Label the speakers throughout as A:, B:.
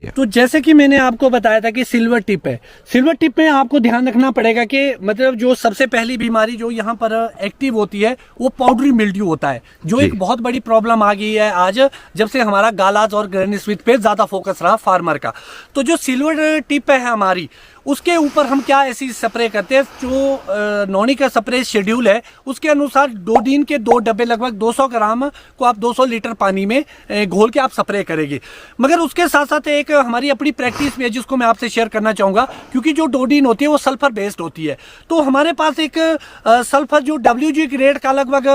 A: है।
B: तो जैसे कि मैंने आपको बताया था कि सिल्वर टिप है, सिल्वर टिप में आपको ध्यान रखना पड़ेगा कि मतलब जो सबसे पहली बीमारी जो यहाँ पर एक्टिव होती है वो पाउडरी मिल्ड्यू होता है, जो एक बहुत बड़ी प्रॉब्लम आ गई है आज, जब से हमारा गालाज और ग्रेनी स्मिथ पे ज्यादा फोकस रहा फार्मर का। तो जो सिल्वर टिप है हमारी, उसके ऊपर हम क्या ऐसी स्प्रे करते हैं, जो नॉनी का स्प्रे शेड्यूल है उसके अनुसार 2 दिन के 2 डब्बे लगभग 200 ग्राम को आप 200 लीटर पानी में घोल के आप स्प्रे करेंगे। मगर उसके साथ साथ एक हमारी अपनी प्रैक्टिस भी है जिसको मैं आपसे शेयर करना चाहूँगा, क्योंकि जो डोडीन होती है वो सल्फर बेस्ड होती है। तो हमारे पास एक सल्फर जो WG ग्रेड का लगभग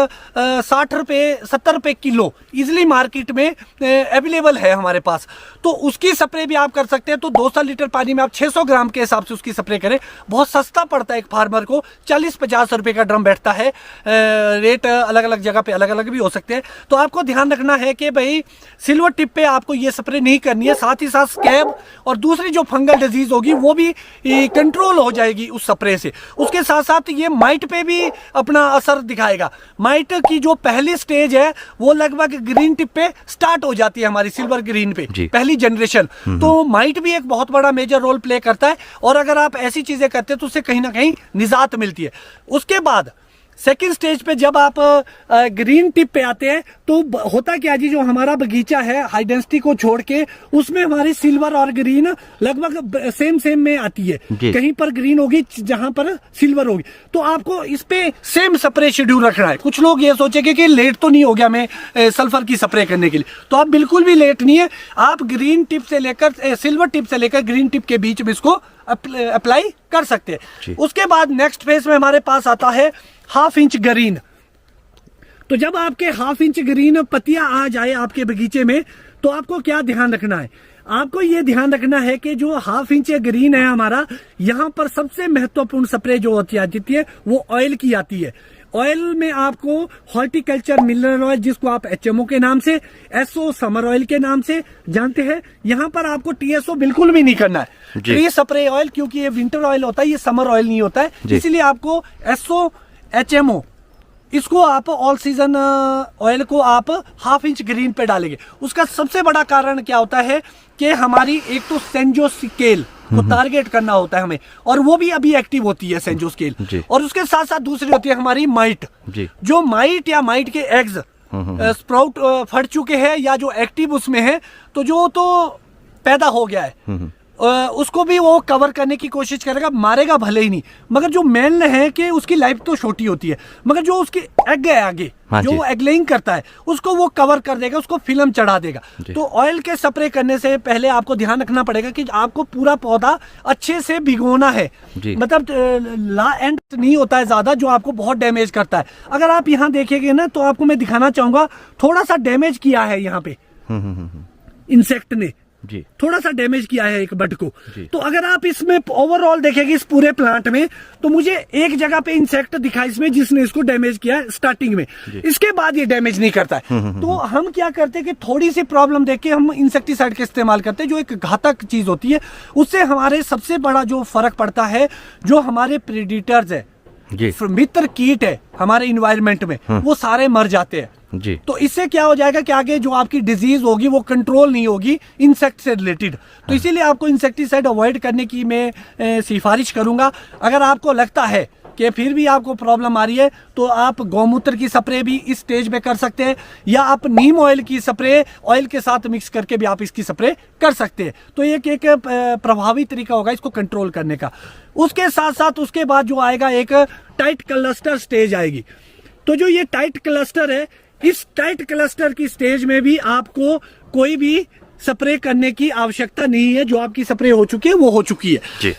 B: 60 रुपये 70 रुपये किलो इजिली मार्केट में अवेलेबल है हमारे पास, तो उसकी स्प्रे भी आप कर सकते हैं। तो 200 लीटर पानी में आप 600 ग्राम के हिसाब से उसकी स्प्रे करें, बहुत सस्ता पड़ता है एक फार्मर को, 40-50 रुपए का ड्रम बैठता है। रेट अलग अलग जगह पे अलग अलग भी हो सकते हैं। तो आपको ध्यान रखना है कि भाई सिल्वर टिप पे आपको ये स्प्रे नहीं करनी है, साथ ही साथ स्कैब और दूसरी जो फंगल डिजीज होगी वो भी कंट्रोल हो जाएगी उस स्प्रे से। उसके साथ साथ ये माइट पे भी अपना असर दिखाएगा। माइट की जो पहली स्टेज है वो लगभग ग्रीन टिप पे स्टार्ट हो जाती है हमारी सिल्वर ग्रीन पे, पहली जनरेशन। तो माइट भी एक बहुत बड़ा मेजर रोल प्ले करता है, और अगर आप ऐसी चीजें करते हैं तो उससे कहीं ना कहीं निजात मिलती है। उसके बाद सेकेंड स्टेज पे जब आप ग्रीन टिप पे आते हैं तो होता क्या जी, जो हमारा बगीचा है हाई डेंसिटी को छोड़ के उसमें हमारी सिल्वर और ग्रीन लगभग सेम में आती है। कहीं पर ग्रीन होगी जहां पर सिल्वर होगी, तो आपको इस पे सेम स्प्रे शेड्यूल रखना है। कुछ लोग ये सोचेंगे कि लेट तो नहीं हो गया मैं सल्फर की स्प्रे करने के लिए, तो आप बिल्कुल भी लेट नहीं है। आप ग्रीन टिप से लेकर सिल्वर टिप से लेकर ग्रीन टिप के बीच में इसको अप्लाई कर सकते हैं। उसके बाद नेक्स्ट फेज में हमारे पास आता है 1/2 इंच ग्रीन। तो जब आपके 1/2 इंच ग्रीन पत्तियां आ जाए आपके बगीचे में, तो आपको क्या ध्यान रखना है, आपको ये ध्यान रखना है कि जो 1/2 इंच ग्रीन है हमारा, यहाँ पर सबसे महत्वपूर्ण स्प्रे जो होती है वो ऑयल की आती है। ऑयल में आपको हॉर्टिकल्चर मिनरल ऑयल, जिसको आप HMO के नाम से, SO समर ऑयल के नाम से जानते हैं, यहाँ पर आपको TSO बिल्कुल भी नहीं करना है। ट्री स्प्रे ऑयल, क्योंकि ये विंटर ऑयल होता है, ये समर ऑयल नहीं होता है, इसलिए आपको SO HMO इसको आप ऑल सीजन ऑयल को आप 1/2 इंच ग्रीन पे डालेंगे। उसका सबसे बड़ा कारण क्या होता है कि हमारी एक तो सेंजो स्केल को टारगेट करना होता है हमें, और वो भी अभी एक्टिव होती है सेंजो स्केल। और उसके साथ साथ दूसरी होती है हमारी माइट। जो माइट या माइट के एग्स स्प्राउट फट चुके हैं या जो एक्टिव उसमें है, तो जो तो पैदा हो गया है उसको भी वो कवर करने की कोशिश करेगा, मारेगा भले ही नहीं, मगर जो मेल है कि उसकी लाइफ तो छोटी होती है, मगर जो उसकी एग है आगे जो वो एग लेइंग करता है उसको वो कवर कर देगा, उसको फिल्म चढ़ा देगा। तो ऑयल के स्प्रे करने से पहले आपको ध्यान रखना पड़ेगा कि आपको पूरा पौधा अच्छे से भिगोना है, मतलब ला एंड नहीं होता है ज्यादा जो आपको बहुत डैमेज करता है। अगर आप यहाँ देखेंगे ना, तो आपको मैं दिखाना चाहूंगा, थोड़ा सा डैमेज किया है यहाँ पे इंसेक्ट ने, थोड़ा सा डैमेज किया है एक बड को। तो अगर आप इसमें ओवरऑल देखेंगे इस पूरे प्लांट में, तो मुझे एक जगह पे इंसेक्ट दिखा इसमें जिसने इसको डैमेज किया है स्टार्टिंग में, इसके बाद ये डैमेज नहीं करता है। तो हम क्या करते हैं कि थोड़ी सी प्रॉब्लम देख के हम इंसेक्टिसाइड का इस्तेमाल करते हैं, जो एक घातक चीज होती है। उससे हमारे सबसे बड़ा जो फर्क पड़ता है, जो हमारे प्रेडिटर्स है, मित्र कीट है हमारे इन्वायरमेंट में, वो सारे मर जाते हैं। तो इससे क्या हो जाएगा कि आगे जो आपकी डिजीज होगी वो कंट्रोल नहीं होगी इंसेक्ट से रिलेटेड। तो इसीलिए आपको इंसेक्टिसाइड अवॉइड करने की मैं सिफारिश करूंगा। अगर आपको लगता है कि फिर भी आपको प्रॉब्लम आ रही है, तो आप गौमूत्र की स्प्रे भी इस स्टेज पे कर सकते हैं, या आप नीम ऑयल की स्प्रे ऑयल के साथ मिक्स करके भी आप इसकी स्प्रे कर सकते हैं। तो एक प्रभावी तरीका होगा इसको कंट्रोल करने का। उसके साथ साथ उसके बाद जो आएगा एक टाइट क्लस्टर स्टेज आएगी। तो जो ये टाइट क्लस्टर है, इस टाइट क्लस्टर की स्टेज में भी आपको कोई भी स्प्रे करने की आवश्यकता नहीं है। जो आपकी स्प्रे हो चुकी है वो हो चुकी है।